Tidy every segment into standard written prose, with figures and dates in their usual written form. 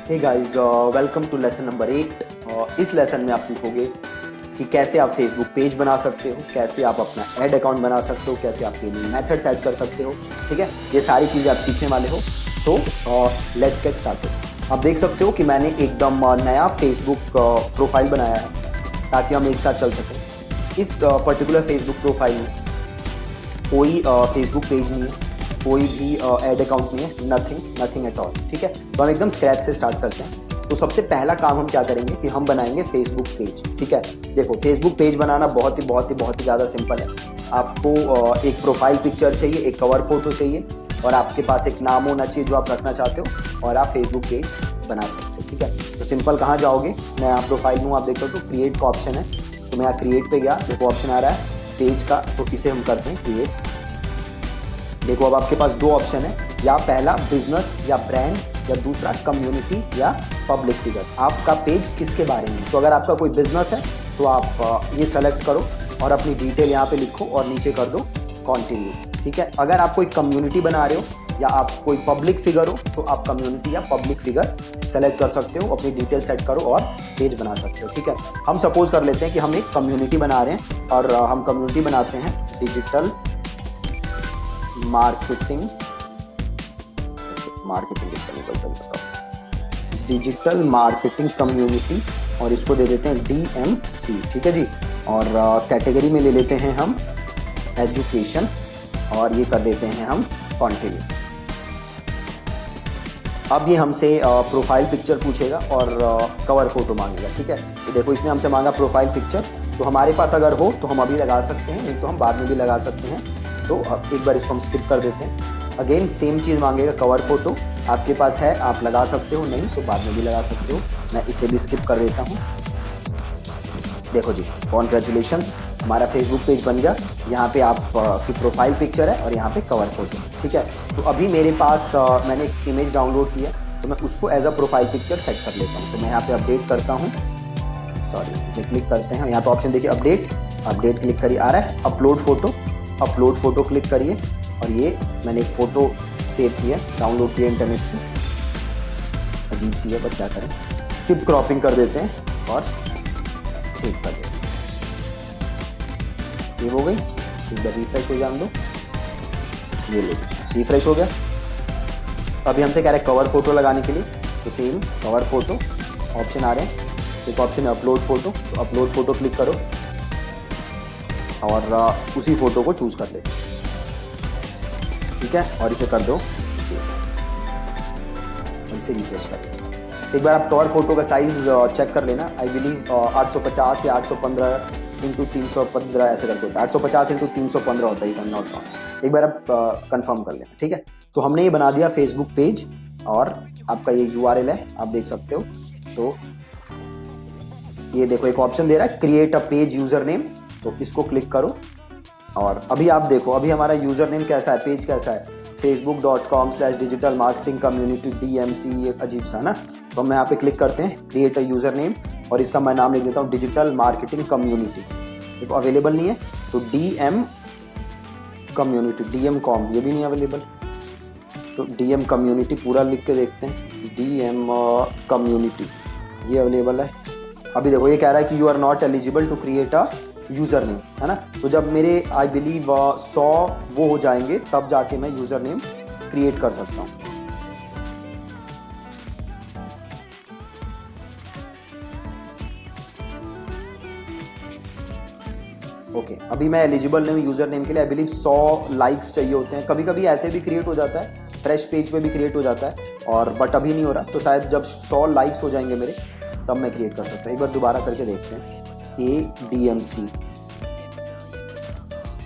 Hey guys, welcome to lesson number 8। इस lesson में आप सीखोगे कि कैसे आप फेसबुक पेज बना सकते हो, कैसे आप अपना ऐड अकाउंट बना सकते हो, कैसे आप पेमेंट मेथड सेट कर सकते हो। ठीक है, ये सारी चीज़ें आप सीखने वाले हो। So let's get started. आप देख सकते हो कि मैंने एकदम नया फेसबुक प्रोफाइल बनाया है ताकि हम एक साथ चल सकें। इस पर्टिकुलर फेसबुक प्रोफाइल में कोई फेसबुक पेज नहीं है, कोई भी ऐड अकाउंट नहीं है, नथिंग एट ऑल। ठीक है, तो हम एकदम स्क्रैच से स्टार्ट करते हैं। तो सबसे पहला काम हम क्या करेंगे कि हम बनाएंगे फेसबुक पेज। ठीक है, देखो फेसबुक पेज बनाना बहुत ही ज़्यादा सिंपल है। आपको एक प्रोफाइल पिक्चर चाहिए, एक कवर फोटो चाहिए और आपके पास एक नाम होना चाहिए जो आप रखना चाहते हो और आप फेसबुक पेज बना सकते हो। ठीक है, तो सिंपल कहाँ जाओगे, मैं यहाँ प्रोफाइल में आप देख सकते हो क्रिएट का ऑप्शन है, तो मैं यहाँ क्रिएट पे गया, देखो ऑप्शन आ रहा है पेज का, तो इसे हम करते हैं क्रिएट। देखो अब आपके पास दो ऑप्शन है, या पहला बिजनेस या ब्रांड, या दूसरा कम्युनिटी या पब्लिक फिगर। आपका पेज किसके बारे में, तो अगर आपका कोई बिजनेस है तो आप ये सेलेक्ट करो और अपनी डिटेल यहाँ पे लिखो और नीचे कर दो कंटिन्यू। ठीक है, अगर आप कोई कम्युनिटी बना रहे हो या आप कोई पब्लिक फिगर हो तो आप कम्युनिटी या पब्लिक फिगर सेलेक्ट कर सकते हो, अपनी डिटेल सेट करो और पेज बना सकते हो। ठीक है, हम सपोज कर लेते हैं कि हम एक कम्युनिटी बना रहे हैं और हम कम्युनिटी बनाते हैं डिजिटल मार्केटिंग इसका निकलता है, बताओ, डिजिटल मार्केटिंग कम्युनिटी, और इसको दे देते हैं DMC। ठीक है जी, और कैटेगरी में ले लेते हैं हम एजुकेशन और ये कर देते हैं हम कंटिन्यू। अब ये हमसे प्रोफाइल पिक्चर पूछेगा और कवर फोटो मांगेगा। ठीक है, तो देखो इसने हमसे मांगा प्रोफाइल पिक्चर, तो हमारे पास अगर हो तो हम अभी लगा सकते हैं, नहीं तो हम बाद में भी लगा सकते हैं। तो एक बार इसको हम स्किप कर देते हैं। अगेन सेम चीज़ मांगेगा कवर फोटो, आपके पास है आप लगा सकते हो, नहीं तो बाद में भी लगा सकते हो। मैं इसे भी स्किप कर देता हूँ। देखो जी, कॉन्ग्रेचुलेशंस, हमारा फेसबुक पेज बन गया। यहाँ पे आप की प्रोफाइल पिक्चर है और यहाँ पे कवर फोटो। ठीक है, तो अभी मेरे पास मैंने एक इमेज डाउनलोड किया, तो मैं उसको as a profile picture set कर लेता हूँ। तो मैं यहाँ पे अपडेट करता हूँ, सॉरी इसे क्लिक करते हैं, यहाँ पे ऑप्शन देखिए अपडेट क्लिक करिए, आ रहा है अपलोड फोटो क्लिक करिए और ये मैंने एक फ़ोटो सेव किया, डाउनलोड किया इंटरनेट से, अजीब सी है बट क्या करें, स्किप क्रॉपिंग कर देते हैं और सेव कर देते हैं। सेव हो गई, एक बार रिफ्रेश हो जाने दो, ये लो रिफ्रेश हो गया। अभी हमसे कह रहे हैं कवर फोटो लगाने के लिए, तो सेम कवर फोटो ऑप्शन आ रहे हैं, एक ऑप्शन है अपलोड फोटो, तो अपलोड फोटो क्लिक करो और उसी फोटो को चूज कर लेते। ठीक है, और इसे कर दो और इसे रिफ्रेश कर दो। एक बार आप कवर फोटो का साइज चेक कर लेना, आई बिलीव 850 या 815 इंटू 315 ऐसे करके होता है, 850 इंटू 315 होता है, नॉट रॉन्ग। एक बार आप कंफर्म कर लेना। ठीक है, तो हमने ये बना दिया फेसबुक पेज और आपका ये URL है, आप देख सकते हो। सो ये देखो एक ऑप्शन दे रहा है create a page user name, तो इसको क्लिक करो और अभी आप देखो अभी हमारा यूज़र नेम कैसा है, पेज कैसा है, facebook.com/digital marketing community DMC, एक अजीब सा ना। तो हम यहाँ पे क्लिक करते हैं क्रिएट अ यूज़र नेम और इसका मैं नाम लिख देता हूँ डिजिटल मार्केटिंग कम्युनिटी। देखो अवेलेबल नहीं है तो DM कम्युनिटी, DM.com ये भी नहीं अवेलेबल, तो DM कम्युनिटी पूरा लिख के देखते हैं, DM कम्युनिटी ये अवेलेबल है। अभी देखो ये कह रहा है कि you are not eligible to create a user name, है ना। तो जब मेरे आई बिलीव 100 वो हो जाएंगे तब जाके मैं यूज़र नेम क्रिएट कर सकता हूँ। ओके, अभी मैं एलिजिबल नहीं हूँ यूज़र नेम के लिए, आई बिलीव 100 लाइक्स चाहिए होते हैं, कभी कभी ऐसे भी क्रिएट हो जाता है, फ्रेश पेज पे भी क्रिएट हो जाता है, और बट अभी नहीं हो रहा, तो शायद जब 100 लाइक्स हो जाएंगे मेरे तब मैं क्रिएट कर सकता हूँ। एक बार दोबारा करके देखते हैं, ADMC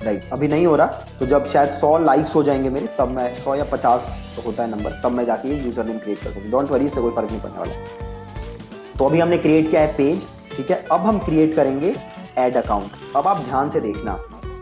राइट, अभी नहीं हो रहा, तो जब शायद 100 लाइक्स हो जाएंगे मेरे तब मैं 100 या 50 तो होता है नंबर, तब मैं जाके ये यूज़र नेम क्रिएट कर सकता हूँ। डोंट वरी, इससे कोई फर्क नहीं पड़ने वाला। तो अभी हमने क्रिएट किया है पेज। ठीक है, अब हम क्रिएट करेंगे ऐड अकाउंट। अब आप ध्यान से देखना,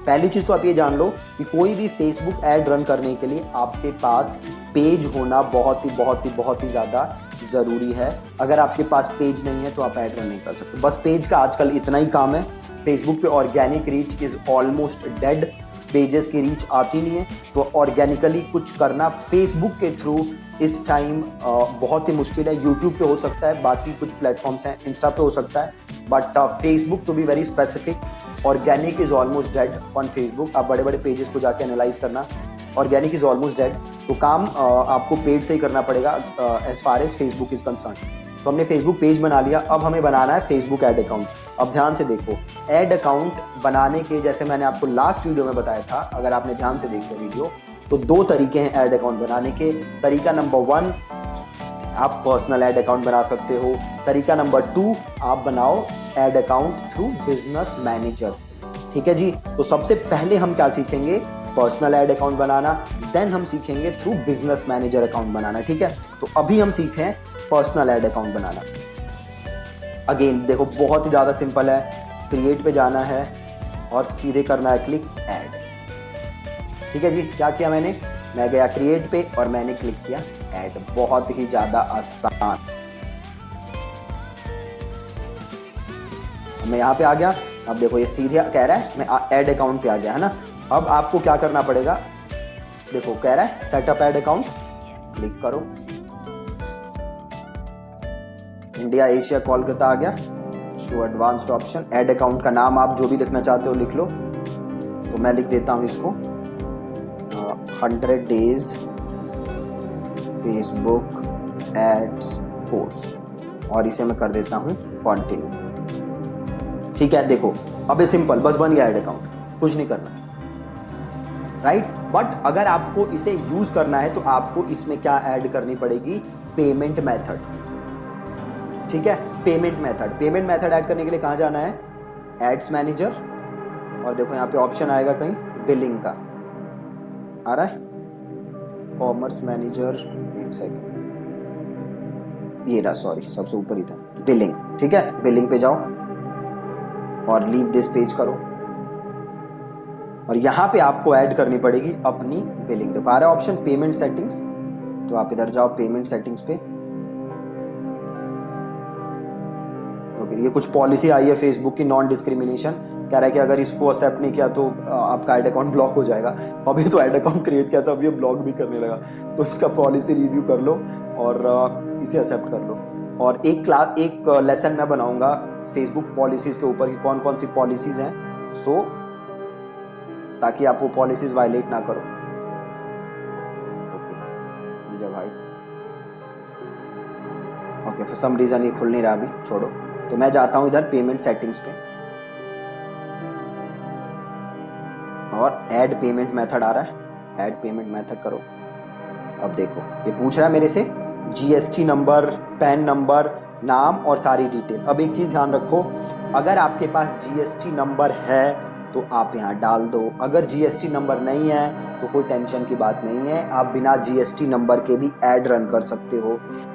पहली चीज़ तो आप ये जान लो कि कोई भी फेसबुक ऐड रन करने के लिए आपके पास पेज होना बहुत ही ज़्यादा ज़रूरी है। अगर आपके पास पेज नहीं है तो आप ऐड रन नहीं कर सकते। बस पेज का आजकल इतना ही काम है, फेसबुक पे organic reach is almost dead, pages की रीच आती नहीं है, तो ऑर्गेनिकली कुछ करना फेसबुक के थ्रू इस टाइम बहुत ही मुश्किल है। यूट्यूब पे हो सकता है, बाकी कुछ प्लेटफॉर्म्स हैं, इंस्टा पे हो सकता है, but Facebook to be very specific, organic is almost dead on Facebook. आप बड़े बड़े पेजेस को जाके एनालाइज करना, ऑर्गेनिक इज ऑलमोस्ट डेड। तो काम आपको पेड से ही करना पड़ेगा as far as Facebook is concern. तो हमने फेसबुक पेज बना लिया, अब हमें बनाना है फेसबुक ऐड अकाउंट। अब ध्यान से देखो, ऐड अकाउंट बनाने के जैसे मैंने आपको लास्ट वीडियो में बताया था, अगर आपने ध्यान से देखा वीडियो, तो 2 तरीके हैं ऐड अकाउंट बनाने के। तरीका नंबर 1, आप पर्सनल ऐड अकाउंट बना सकते हो। तरीका नंबर 2, आप बनाओ add account through business manager. ठीक है जी। तो सबसे पहले हम क्या सीखेंगे, पर्सनल ऐड अकाउंट बनाना, देन हम सीखेंगे थ्रू बिजनेस मैनेजर अकाउंट बनाना। ठीक है, तो अभी हम सीखें पर्सनल ऐड अकाउंट बनाना। अगेन देखो, बहुत ही ज़्यादा सिंपल है। क्रिएट पे जाना है और सीधे करना है क्लिक ऐड। ठीक है जी, क्या किया मैंने, मैं गया क्रिएट पे और मैंने क्लिक किया ऐड। बहुत ही ज़्यादा आसान। मैं यहाँ पे आ गया। अब देखो ये सीधे कह रहा है मैं ऐड अकाउंट पे आ गया, है ना। अब आपको क्या करना पड़ेगा, देखो कह रहा है सेटअप ऐड अकाउंट, क्लिक करो। इंडिया एशिया कोलकाता आ गया, show advanced option. Add account का नाम आप जो भी लिखना चाहते हो लिख लो। तो मैं लिख देता हूं इसको 100 डेज फेसबुक एड्स कोर्स, और इसे मैं कर देता हूं कंटिन्यू। ठीक है, देखो अब ये सिंपल, बस बन गया ऐड अकाउंट, कुछ नहीं करना, राइट। बट अगर आपको इसे यूज करना है तो आपको इसमें क्या ऐड करनी पड़ेगी, पेमेंट मेथड। ठीक है, पेमेंट मेथड ऐड करने के लिए कहां जाना है, एड्स मैनेजर, और देखो यहाँ पे ऑप्शन आएगा कहीं बिलिंग का, आ रहा है कॉमर्स मैनेजर, एक सेकंड, ये रहा, सॉरी सबसे ऊपर ही था, बिलिंग। ठीक है, बिलिंग पे जाओ और लीव दिस पेज करो, और यहां पे आपको ऐड करनी पड़ेगी अपनी बिलिंग। देखो आ रहा है ऑप्शन पेमेंट सेटिंग्स, तो आप इधर जाओ पेमेंट सेटिंग्स पे। ओके, ये कुछ पॉलिसी आई है फेसबुक की, नॉन डिस्क्रिमिनेशन, कह रहा है कि अगर इसको एक्सेप्ट नहीं किया तो आपका ऐड अकाउंट ब्लॉक हो जाएगा। अभी तो ऐड अकाउंट क्रिएट किया था, अभी ये ब्लॉक भी करने लगा, तो इसका पॉलिसी रिव्यू कर लो और इसे एक्सेप्ट कर लो। और एक लेसन मैं बनाऊंगा फेसबुक पॉलिसीज के ऊपर कि कौन कौन सी पॉलिसीज हैं, सो ताकि आप वो पॉलिसीज वायलेट ना करो। ओके भाई, ओके फॉर सम रीजन ये खुल नहीं रहा अभी, छोड़ो। तो मैं जाता हूं इधर पेमेंट सेटिंग्स पे, और ऐड पेमेंट मेथड आ रहा है, ऐड पेमेंट मेथड करो। अब देखो ये पूछ रहा है मेरे से जीएसटी नंबर, पैन नंबर, नाम और सारी डिटेल। अब एक चीज ध्यान रखो, अगर आपके पास जीएसटी नंबर है तो आप यहाँ डाल दो, अगर जीएसटी नंबर नहीं है तो कोई टेंशन की बात नहीं है, आप बिना जीएसटी नंबर के भी ऐड रन कर सकते हो।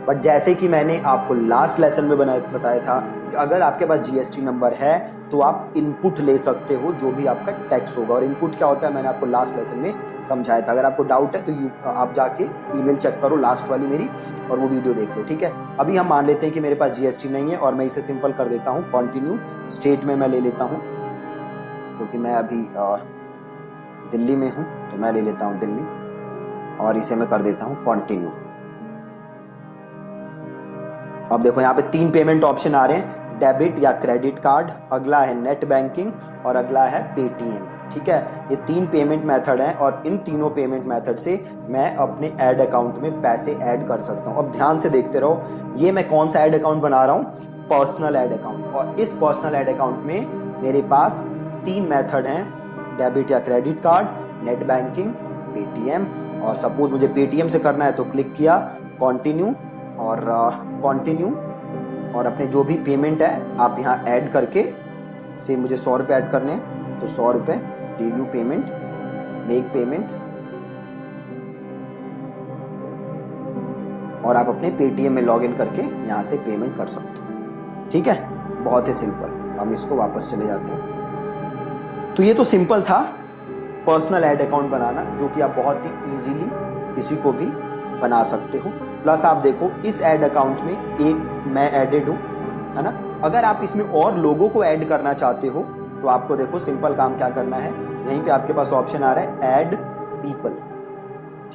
बट जैसे कि मैंने आपको लास्ट लेसन में बताया था कि अगर आपके पास जीएसटी नंबर है तो आप इनपुट ले सकते हो, जो भी आपका टैक्स होगा। और इनपुट क्या होता है मैंने आपको लास्ट लेसन में समझाया था। अगर आपको डाउट है तो आप जाके ईमेल चेक करो लास्ट वाली मेरी, और वो वीडियो देख लो। ठीक है, अभी हम मान लेते हैं कि मेरे पास जीएसटी नहीं है, और मैं इसे सिंपल कर देता हूँ कंटिन्यू। स्टेट में मैं ले लेता हूँ, क्योंकि मैं अभी दिल्ली में हूं, तो मैं ले लेता हूं दिल्ली, और इसे मैं कर देता हूं कंटिन्यू। अब देखो यहाँ पे 3 पेमेंट ऑप्शन आ रहे हैं, डेबिट या क्रेडिट कार्ड, अगला है नेट बैंकिंग, और अगला है पेटीएम। ठीक है, ये 3 पेमेंट मेथड हैं, और इन तीनों पेमेंट मेथड से मैं अपने ऐड अकाउंट में पैसे ऐड कर सकता हूं। अब ध्यान से देखते रहो, ये मैं कौन सा ऐड अकाउंट बना रहा हूं, पर्सनल ऐड अकाउंट। और इस पर्सनल ऐड अकाउंट में मेरे पास 3 मेथड हैं, डेबिट या credit card, net banking, Paytm. और सपोज मुझे पेटीएम से करना है तो क्लिक किया कंटिन्यू, और कंटिन्यू, और अपने जो भी पेमेंट है आप यहाँ ऐड करके, से मुझे 100 रुपये ऐड करने हैं तो 100 रुपये, रिव्यू पेमेंट, मेक पेमेंट, और आप अपने पेटीएम में लॉग इन करके यहाँ से पेमेंट कर सकते हो। ठीक है, बहुत ही सिंपल। हम इसको वापस चले जाते हैं। तो ये तो सिंपल था पर्सनल ऐड अकाउंट बनाना, जो कि आप बहुत ही इजीली किसी को भी बना सकते हो। प्लस आप देखो इस ऐड अकाउंट में एक मैं एडेड हूँ, है ना। अगर आप इसमें और लोगों को ऐड करना चाहते हो तो आपको देखो सिंपल काम क्या करना है, यहीं पे आपके पास ऑप्शन आ रहा है ऐड पीपल।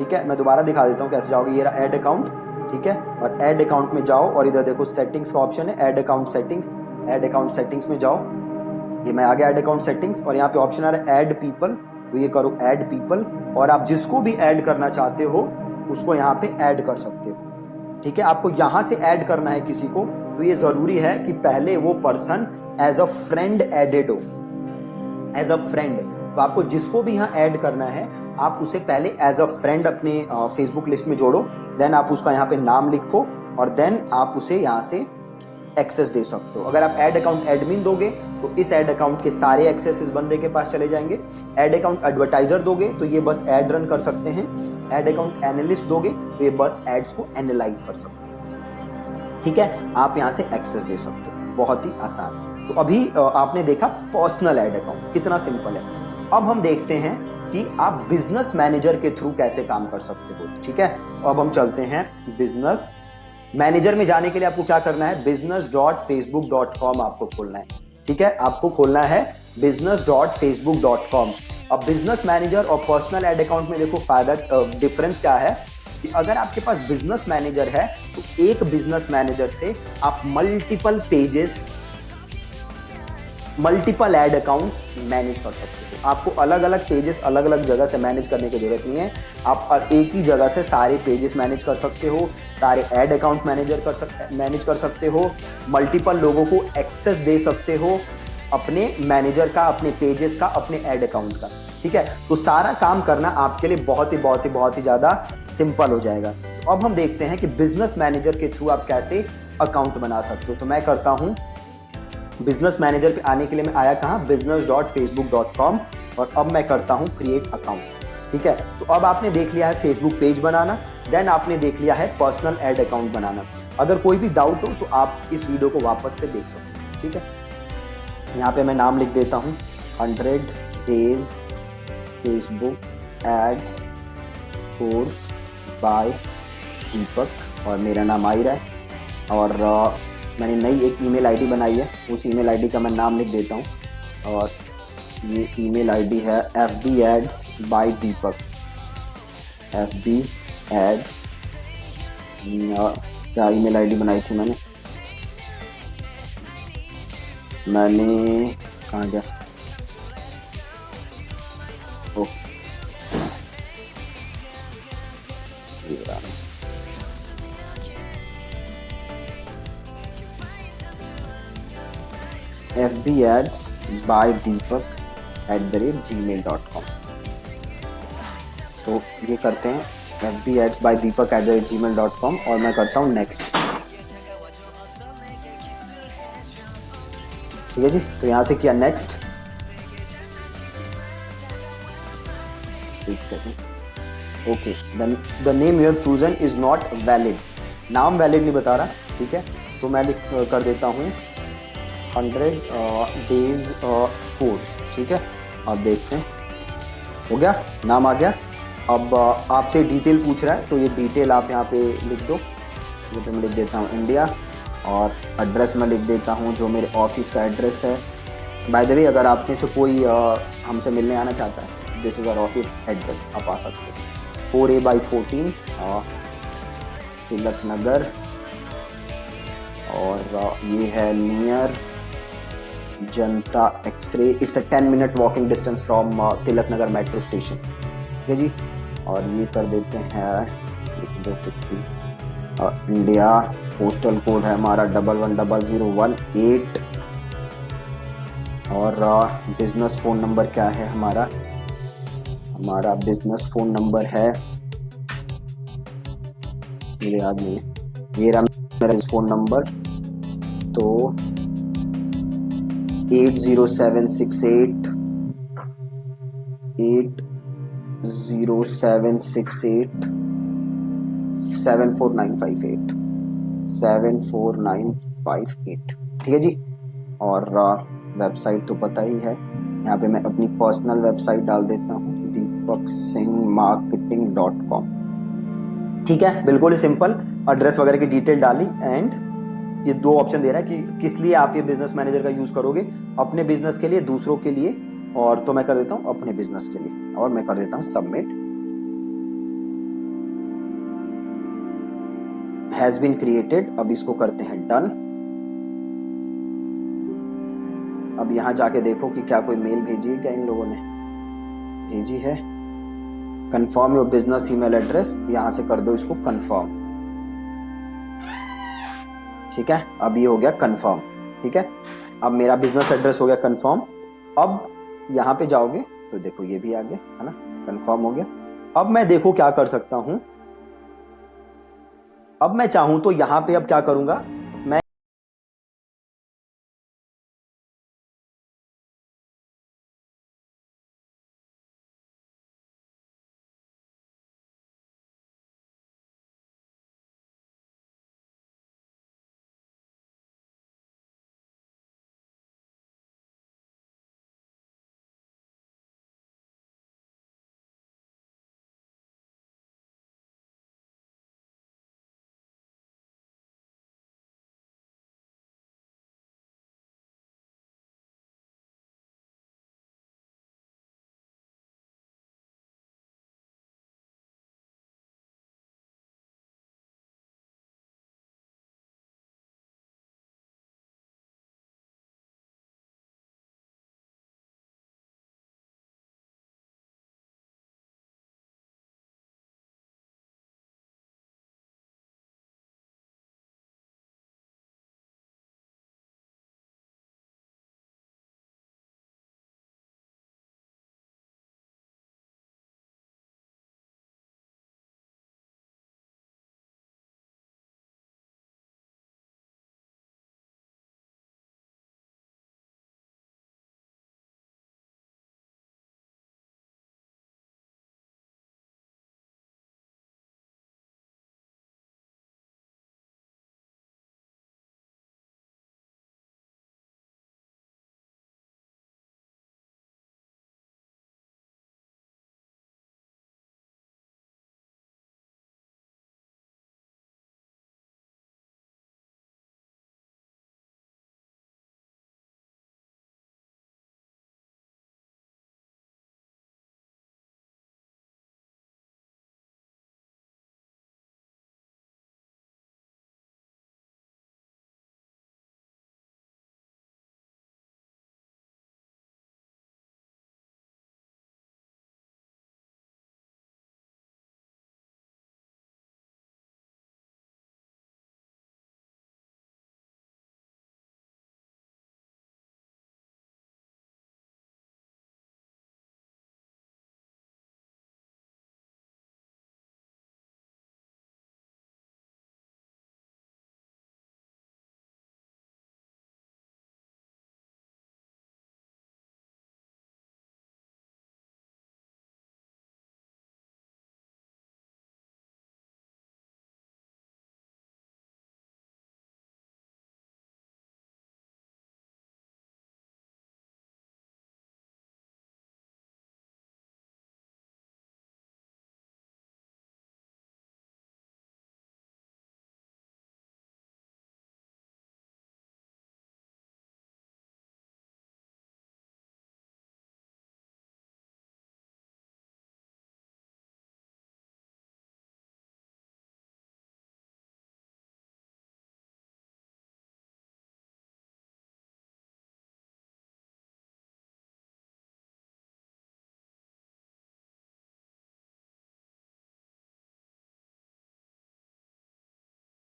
ठीक है, मैं दोबारा दिखा देता हूँ कैसे जाओगे। ये रहा ऐड अकाउंट, ठीक है, और ऐड अकाउंट में जाओ और इधर देखो सेटिंग्स का ऑप्शन है, add account settings. Add account settings में जाओ, ये मैं आ गया ऐड अकाउंट सेटिंग्स, और यहाँ पे ऑप्शन आ रहा है ऐड पीपल, तो ये करो ऐड पीपल, और आप जिसको भी ऐड करना चाहते हो उसको यहाँ पे ऐड कर सकते हो। ठीक है, आपको यहाँ से ऐड करना है किसी को, तो ये जरूरी है कि पहले वो person as a friend added हो, एज अ फ्रेंड। तो आपको जिसको भी यहाँ ऐड करना है आप उसे पहले एज अ फ्रेंड अपने फेसबुक लिस्ट में जोड़ो, देन आप उसका यहाँ पे नाम लिखो और देन आप उसे यहाँ से एक्सेस दे सकते हो। अगर आप ऐड अकाउंट एडमिन दोगे तो इस ऐड अकाउंट के सारे एक्सेस इस बंदे के पास चले जाएंगे। ऐड अकाउंट एडवर्टाइजर दोगे तो ये बस ऐड रन कर सकते हैं। ऐड अकाउंट एनालिस्ट दोगे तो ये बस एड्स को एनालाइज कर सकते हैं। ठीक है, आप यहाँ से एक्सेस दे सकते हो, बहुत ही आसान। तो अभी आपने देखा पर्सनल ऐड अकाउंट कितना सिंपल है। अब हम देखते हैं कि आप बिजनेस मैनेजर के थ्रू कैसे काम कर सकते हो। ठीक है, अब हम चलते हैं बिजनेस मैनेजर में। जाने के लिए आपको क्या करना है, business.facebook.com आपको खोलना है। ठीक है, आपको खोलना है business.facebook.com। अब बिजनेस मैनेजर और पर्सनल ऐड अकाउंट में देखो फायदा, डिफरेंस क्या है कि अगर आपके पास बिजनेस मैनेजर है तो एक बिजनेस मैनेजर से आप multiple pages, multiple add accounts manage कर सकते हो। आपको अलग अलग पेजेस अलग अलग जगह से मैनेज करने की जरूरत नहीं है। आप एक ही जगह से सारे पेजेस मैनेज कर सकते हो, सारे ऐड अकाउंट मैनेज कर सकते हो, मल्टीपल लोगों को एक्सेस दे सकते हो अपने मैनेजर का, अपने पेजेस का, अपने ऐड अकाउंट का। ठीक है, तो सारा काम करना आपके लिए बहुत ही ज़्यादा सिंपल हो जाएगा। तो अब हम देखते हैं कि बिजनेस मैनेजर के थ्रू आप कैसे अकाउंट बना सकते हो। तो मैं करता हूँ, बिजनेस मैनेजर पे आने के लिए मैं आया कहाँ, business.facebook.com, और अब मैं करता हूँ क्रिएट अकाउंट। ठीक है, तो अब आपने देख लिया है फेसबुक पेज बनाना, देन आपने देख लिया है पर्सनल ऐड अकाउंट बनाना। अगर कोई भी डाउट हो तो आप इस वीडियो को वापस से देख सकते हैं। ठीक है, यहाँ पे मैं नाम लिख देता हूँ 100 days Facebook ads course by Deepak, और मेरा नाम आयरा है, और मैंने नई एक ईमेल आईडी बनाई है, उस ईमेल आईडी का मैं नाम लिख देता हूँ, और ये ईमेल आईडी है FB Ads by Deepak. FB Ads, क्या ईमेल आईडी बनाई थी मैंने कहाँ गया, ओ FB Ads by Deepak @gmail.com। तो ये करते हैं FB Ads by Deepak @gmail.com, और मैं करता हूँ नेक्स्ट। ठीक है जी, तो यहाँ से किया नेक्स्ट। एक second, okay, the name you have chosen is not valid, नाम वैलिड नहीं बता रहा। ठीक है, तो मैं कर देता हूँ 100 days कोर्स। ठीक है, आप देखते हैं हो गया, नाम आ गया। अब आपसे डिटेल पूछ रहा है, तो ये डिटेल आप यहाँ पे लिख दो। ये तो मैं लिख देता हूँ इंडिया, और एड्रेस मैं लिख देता हूँ जो मेरे ऑफिस का एड्रेस है। बाय द वे, अगर आप में से कोई हमसे मिलने आना चाहता है, this is our office address, आप आ सकते हैं 4A/14 तिलक नगर, और ये है near Janta x-ray. It's a 10 minute walking distance from Tilak Nagar metro station. ठीक है जी, और ये कर देते हैं, लिख दो कुछ भी, इंडिया, पोस्टल कोड है हमारा 110018, और बिजनेस फ़ोन नंबर क्या है हमारा बिजनेस फ़ोन नंबर है, मुझे याद नहीं है, ये रहा मेरा फ़ोन नंबर, तो 80768 74958 74958। ठीक है जी, और वेबसाइट तो पता ही है, यहाँ पे मैं अपनी पर्सनल वेबसाइट डाल देता हूँ, deepaksinghmarketing.com। ठीक है, बिल्कुल ही सिंपल, एड्रेस वगैरह की डिटेल डाली, एंड ये दो ऑप्शन दे रहा है कि किस लिए आप ये बिजनेस मैनेजर का यूज करोगे, अपने बिजनेस के लिए, दूसरों के लिए, और तो मैं कर देता हूँ अपने बिजनेस के लिए, और मैं कर देता हूँ सबमिट। Has been created. अब इसको करते हैं डन। अब यहां जाके देखो कि क्या कोई मेल भेजी है क्या इन लोगों ने, भेजी है। Confirm your business email address, यहां से कर दो इसको कंफर्म। ठीक है, अब ये हो गया कंफर्म। ठीक है, अब मेरा बिजनेस एड्रेस हो गया कंफर्म। अब यहां पे जाओगे तो देखो ये भी आ गया है ना, कंफर्म हो गया। अब मैं देखो क्या कर सकता हूं, अब मैं चाहूं तो यहां पे अब क्या करूंगा, मैं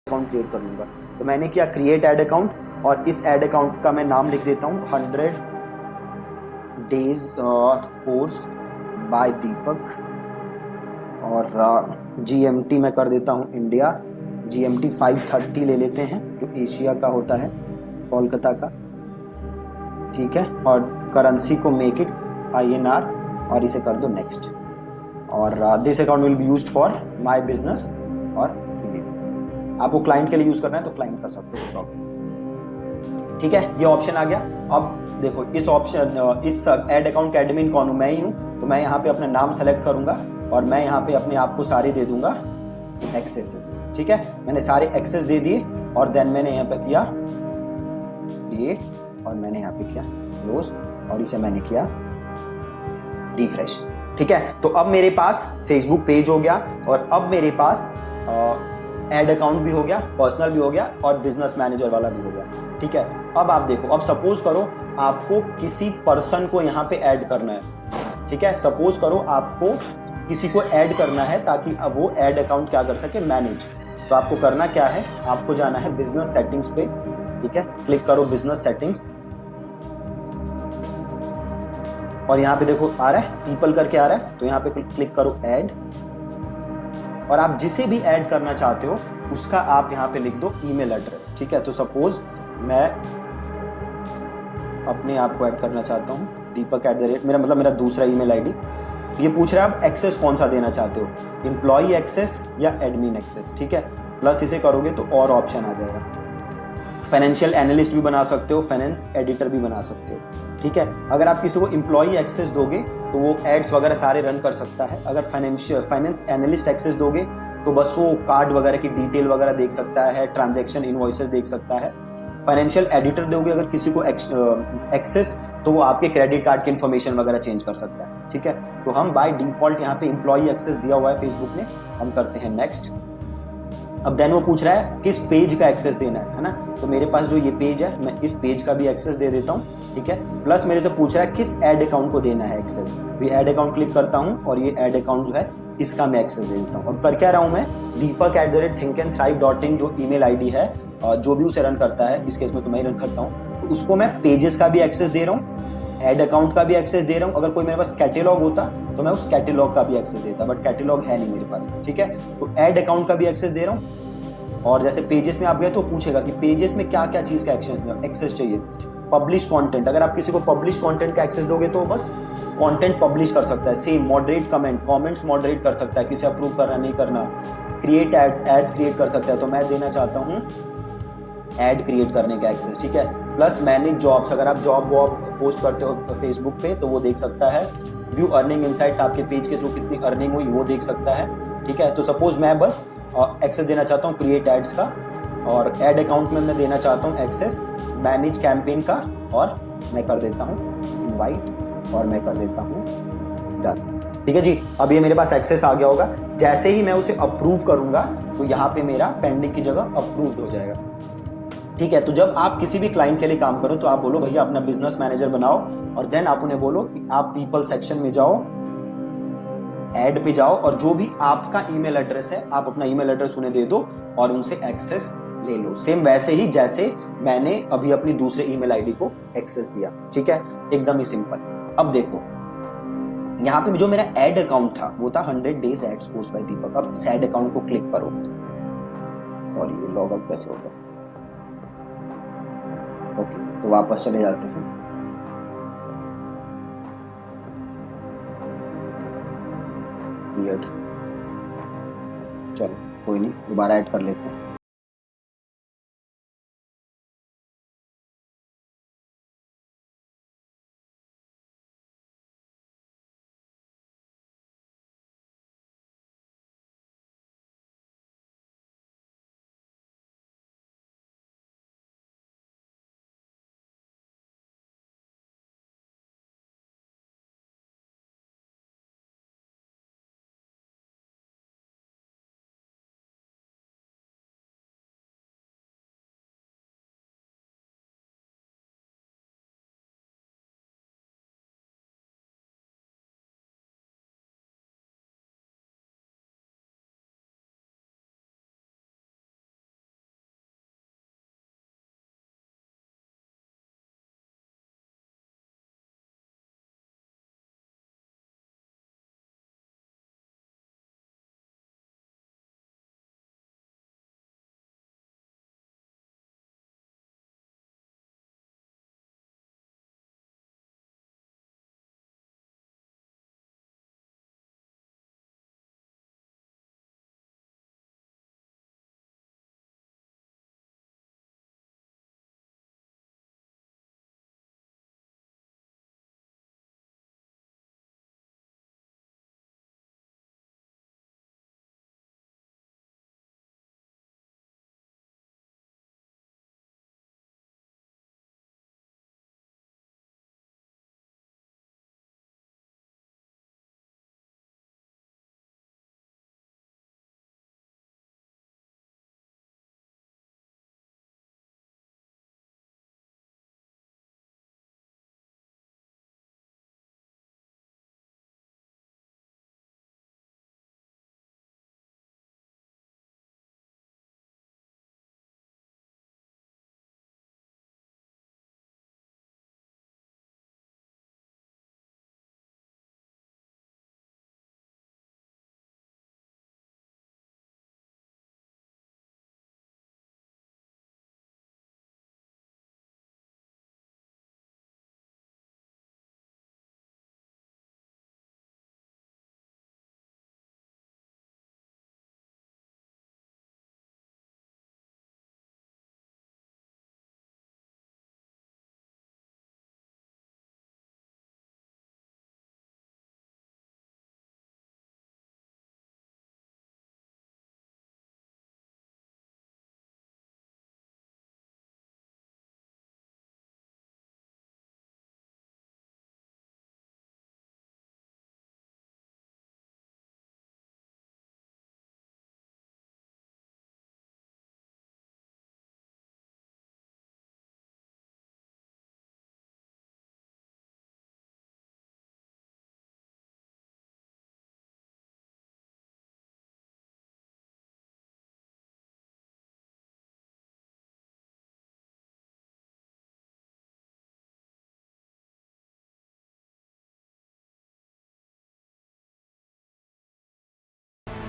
अकाउंट क्रिएट कर लूंगा। तो मैंने किया क्रिएट एड अकाउंट, और इस एड अकाउंट का मैं नाम लिख देता हूँ 100 डेज कोर्स बाय दीपक, और GMT मैं कर देता हूँ इंडिया, GMT 5:30 ले लेते हैं जो एशिया का होता है, कोलकाता का। ठीक है, और करेंसी को मेक इट INR, और इसे कर दो नेक्स्ट। और this account will be used for my business, और ये आपको क्लाइंट के लिए यूज करना है तो क्लाइंट कर सकते हो। ठीक है, ये ऑप्शन आ गया। अब देखो इस ऑप्शन, इस एड अकाउंट का एडमिन कौन हूं, मैं ही हूं। तो मैं यहाँ पे अपना नाम सेलेक्ट करूंगा और मैं यहाँ पे अपने आप को सारे दे दूंगा एक्सेसेस। ठीक है, मैंने सारे एक्सेस दे दिए, और देन मैंने यहाँ पे किया क्रिएट, और मैंने यहाँ पे किया क्लोज, और इसे मैंने किया रिफ्रेश। ठीक है, तो अब मेरे पास फेसबुक पेज हो गया, और अब मेरे पास ऐड अकाउंट भी हो गया, पर्सनल भी हो गया और बिजनेस मैनेजर वाला भी हो गया। ठीक है, अब आप देखो, अब सपोज करो आपको किसी पर्सन को यहाँ पे ऐड करना है। ठीक है, सपोज करो आपको किसी को ऐड करना है ताकि अब वो ऐड अकाउंट क्या कर सके, मैनेज। तो आपको करना क्या है, आपको जाना है बिजनेस सेटिंग्स पे। ठीक है, क्लिक करो बिजनेस सेटिंग्स और यहाँ पे देखो आ रहा है पीपल करके आ रहा है, तो यहाँ पे क्लिक करो ऐड और आप जिसे भी ऐड करना चाहते हो उसका आप यहाँ पे लिख दो ईमेल एड्रेस। ठीक है, तो सपोज मैं अपने आप को ऐड करना चाहता हूँ, दीपक @ मेरा मतलब मेरा दूसरा ईमेल आईडी। ये पूछ रहा है आप एक्सेस कौन सा देना चाहते हो, एम्प्लॉई एक्सेस या एडमिन एक्सेस। ठीक है, प्लस इसे करोगे तो और ऑप्शन आ जाएगा, फाइनेंशियल एनालिस्ट भी बना सकते हो, फाइनेंस एडिटर भी बना सकते हो। ठीक है, अगर आप किसी को एम्प्लॉई एक्सेस दोगे तो वो एड्स वगैरह सारे रन कर सकता है। अगर फाइनेंस एनालिस्ट एक्सेस दोगे तो बस वो कार्ड वगैरह की डिटेल वगैरह देख सकता है, ट्रांजैक्शन इनवॉइसेस देख सकता है। फाइनेंशियल एडिटर दोगे अगर किसी को एक्सेस, तो वो आपके क्रेडिट कार्ड की इन्फॉर्मेशन वगैरह चेंज कर सकता है। ठीक है, तो हम बाय डिफॉल्ट यहाँ पे एम्प्लॉई एक्सेस दिया हुआ है फेसबुक ने, हम करते हैं नेक्स्ट। अब देन वो पूछ रहा है किस पेज का एक्सेस देना है ना, तो मेरे पास जो ये पेज है मैं इस पेज का भी एक्सेस दे देता हूँ। ठीक है, प्लस मेरे से पूछ रहा है किस ऐड अकाउंट को देना है एक्सेस, तो ये ऐड अकाउंट क्लिक करता हूँ और ये ऐड अकाउंट जो है इसका मैं एक्सेस दे देता हूँ। अब कर क्या रहा हूँ मैं, deepak@thinkandthrive.in जो ईमेल आईडी है, जो भी उसे रन करता है, इस केस में तो मैं ही रन करता हूँ, तो उसको मैं पेजेस का भी एक्सेस दे रहा हूँ, ऐड अकाउंट का भी एक्सेस दे रहा हूँ। अगर कोई मेरे पास कैटेलॉग होता तो मैं उस कैटेलॉग का भी एक्सेस देता, बट कैटेलॉग है नहीं मेरे पास। ठीक है, तो ऐड अकाउंट का भी एक्सेस दे रहा हूँ। और जैसे पेजेस में आप गए तो पूछेगा कि पेजेस में क्या क्या चीज का एक्सेस चाहिए। पब्लिश कंटेंट, अगर आप किसी को पब्लिश कंटेंट का एक्सेस दोगे तो बस कंटेंट पब्लिश कर सकता है। सेम मॉडरेट कमेंट्स मॉडरेट कर सकता है, किसे अप्रूव करना नहीं करना। क्रिएट एड्स क्रिएट कर सकता है, तो मैं देना चाहता हूँ ऐड क्रिएट करने का एक्सेस। ठीक है, प्लस मैनेज जॉब्स, अगर आप जॉब वॉब पोस्ट करते हो फेसबुक पे तो वो देख सकता है। व्यू अर्निंग इनसाइट्स, आपके पेज के थ्रू कितनी अर्निंग हुई वो देख सकता है। ठीक है, तो सपोज मैं बस एक्सेस देना चाहता हूँ क्रिएट एड्स का, और ऐड अकाउंट में मैं देना चाहता हूँ एक्सेस मैनेज कैंपेन का, और मैं कर देता हूँ इनवाइट और मैं कर देता हूँ डन। ठीक है जी, अब ये मेरे पास एक्सेस आ गया होगा। जैसे ही मैं उसे अप्रूव करूंगा तो यहाँ पे मेरा पेंडिंग की जगह अप्रूव्ड हो जाएगा। ठीक है, तो जब आप किसी भी क्लाइंट के लिए काम करो तो आप बोलो भैया अपना बिजनेस मैनेजर बनाओ, और देन आप उन्हें बोलो कि आप पीपल सेक्शन में जाओ, ऐड पे जाओ और जो भी आपका ईमेल एड्रेस है आप अपना ईमेल एड्रेस उन्हें दे दो और उनसे एक्सेस ले लो, सेम वैसे ही जैसे मैंने अभी अपनी दूसरे ईमेल आईडी को एक्सेस दिया। ठीक है, एकदम ही सिंपल। अब देखो यहाँ पे जो मेरा ऐड अकाउंट था वो था 100 डेज एड्स पोस्ट बाय दीपक। अब इस ऐड अकाउंट को क्लिक करो, सॉरी ये लॉग आउट कैसे होगा, ओके तो वापस चले जाते हैं। चलो कोई नहीं, दोबारा ऐड कर लेते हैं।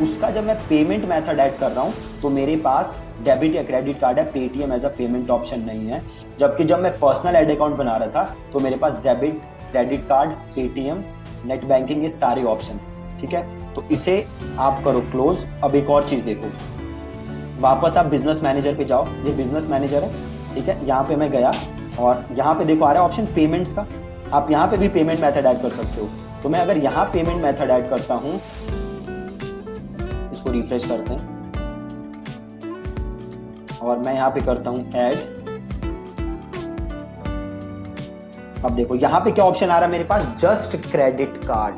उसका जब मैं पेमेंट मेथड ऐड कर रहा हूँ तो मेरे पास डेबिट या क्रेडिट कार्ड है, Paytm as a payment option नहीं है। जबकि जब मैं पर्सनल ऐड अकाउंट बना रहा था तो मेरे पास debit, credit card, Paytm, net banking, ये सारे ऑप्शन थे। ठीक है, तो इसे आप करो क्लोज। अब एक और चीज देखो, वापस आप बिजनेस मैनेजर पे जाओ। ये बिजनेस मैनेजर है, ठीक है। यहाँ पे मैं गया और यहाँ पे देखो आ रहा है ऑप्शन पेमेंट्स का। आप यहाँ पे भी पेमेंट मेथड ऐड कर सकते हो। तो मैं अगर यहाँ पेमेंट मेथड ऐड करता हूँ, इसको रिफ्रेश करते हैं और मैं यहाँ पे करता हूँ ऐड। अब देखो यहाँ पे क्या ऑप्शन आ रहा है मेरे पास, just credit card,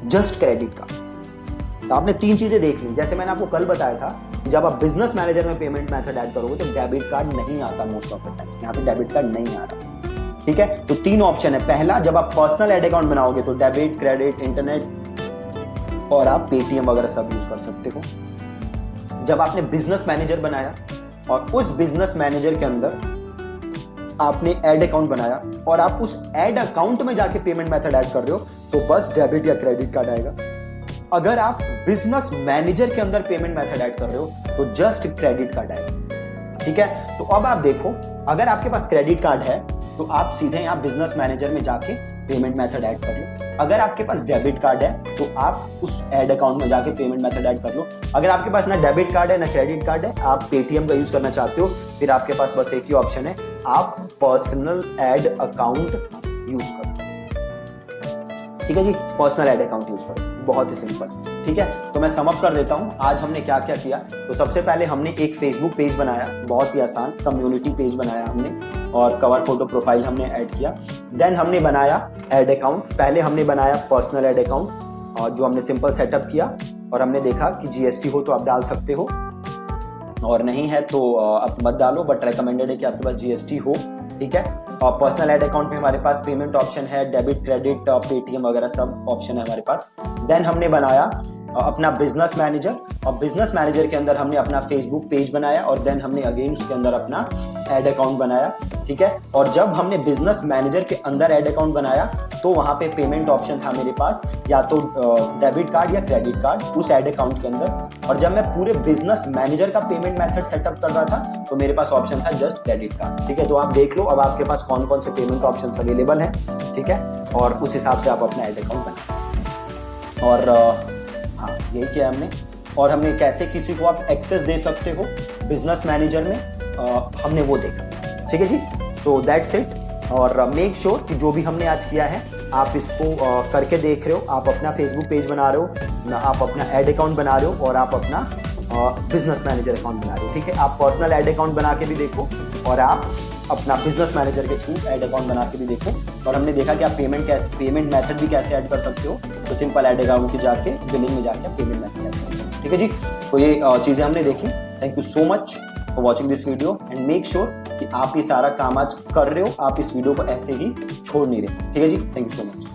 just credit card. तो आपने 3 चीजें देख ली। जैसे मैंने आपको कल बताया था, जब आप बिजनेस मैनेजर में पेमेंट मेथड ऐड करोगे तो डेबिट कार्ड नहीं आता मोस्ट ऑफ द टाइम्स। यहाँ पे डेबिट कार्ड नहीं आ रहा, ठीक है। तो 3 ऑप्शन है। पहला, जब आप पर्सनल ऐड अकाउंट बनाओगे तो डेबिट, क्रेडिट, इंटरनेट और आप पेटीएम वगैरह सब यूज कर सकते हो। जब आपने बिजनेस मैनेजर बनाया और उस बिजनेस मैनेजर के अंदर आपने ऐड अकाउंट बनाया और आप उस ऐड अकाउंट में जाके पेमेंट मेथड ऐड कर रहे हो तो बस डेबिट या क्रेडिट कार्ड आएगा। अगर आप बिजनेस मैनेजर के अंदर पेमेंट मेथड ऐड कर रहे हो तो जस्ट क्रेडिट कार्ड आएगा, ठीक है। तो अब आप देखो, अगर आपके पास क्रेडिट कार्ड है तो आप सीधे यहाँ बिजनेस मैनेजर में जाके पेमेंट मेथड ऐड कर लो। अगर आपके पास डेबिट कार्ड है तो आप उस ऐड अकाउंट में जाके पेमेंट मेथड ऐड कर लो। अगर आपके पास ना डेबिट कार्ड है ना क्रेडिट कार्ड है, आप पेटीएम का यूज करना चाहते हो, फिर आपके पास बस एक ही ऑप्शन है, आप पर्सनल ऐड अकाउंट यूज करो। ठीक है जी, पर्सनल ऐड अकाउंट यूज करो, बहुत ही सिंपल, ठीक है। तो मैं समअप कर देता हूं आज हमने क्या क्या किया। तो सबसे पहले हमने एक फेसबुक पेज बनाया, बहुत ही आसान कम्युनिटी पेज बनाया हमने, और कवर फोटो प्रोफाइल हमने ऐड किया। देन हमने बनाया ऐड अकाउंट। पहले हमने बनाया पर्सनल ऐड अकाउंट और जो हमने सिंपल सेटअप किया और हमने देखा कि जीएसटी हो तो आप डाल सकते हो और नहीं है तो आप मत डालो, बट रेकमेंडेड है कि आपके पास जीएसटी हो, ठीक है। और पर्सनल ऐड अकाउंट में हमारे पास पेमेंट ऑप्शन है, डेबिट, क्रेडिट, पेटीएम वगैरह सब ऑप्शन है हमारे पास। देन हमने बनाया अपना बिजनेस मैनेजर और बिजनेस मैनेजर के अंदर हमने अपना फेसबुक पेज बनाया और देन हमने अगेन उसके अंदर अपना ऐड अकाउंट बनाया, ठीक है। और जब हमने बिजनेस मैनेजर के अंदर ऐड अकाउंट बनाया तो वहां पे पेमेंट ऑप्शन था मेरे पास, या तो डेबिट कार्ड या क्रेडिट कार्ड उस ऐड अकाउंट के अंदर। और जब मैं पूरे बिजनेस मैनेजर का पेमेंट मेथड सेटअप कर रहा था तो मेरे पास ऑप्शन था जस्ट क्रेडिट कार्ड, ठीक है। तो आप देख लो अब आपके पास कौन कौन से पेमेंट ऑप्शन अवेलेबल हैं, ठीक है, और उस हिसाब से आप अपना ऐड अकाउंट बनाए। और हाँ, यही किया हमने। और हमने कैसे किसी को आप एक्सेस दे सकते हो बिजनेस मैनेजर में, हमने वो देखा, ठीक है जी। So that's it. और मेक श्योर कि जो भी हमने आज किया है आप इसको करके देख रहे हो। आप अपना फेसबुक पेज बना रहे हो, आप अपना ऐड अकाउंट बना रहे हो और आप अपना बिजनेस मैनेजर अकाउंट बना रहे हो, ठीक है। आप पर्सनल ऐड अकाउंट बना के भी देखो और आप अपना बिजनेस मैनेजर के थ्रू ऐड अकाउंट बना के भी देखो। और हमने देखा कि आप पेमेंट मेथड भी कैसे ऐड कर सकते हो। तो सिंपल ऐड अकाउंट में जाके बिलिंग में जाके आप पेमेंट मेथड ऐड कर सकते हो, ठीक है जी। तो ये चीज़ें हमने देखी। Thank you so much for watching this video and make sure कि आप ये सारा काम आज कर रहे हो, आप इस वीडियो को ऐसे ही छोड़ नहीं रहे, ठीक है जी। Thank you so much.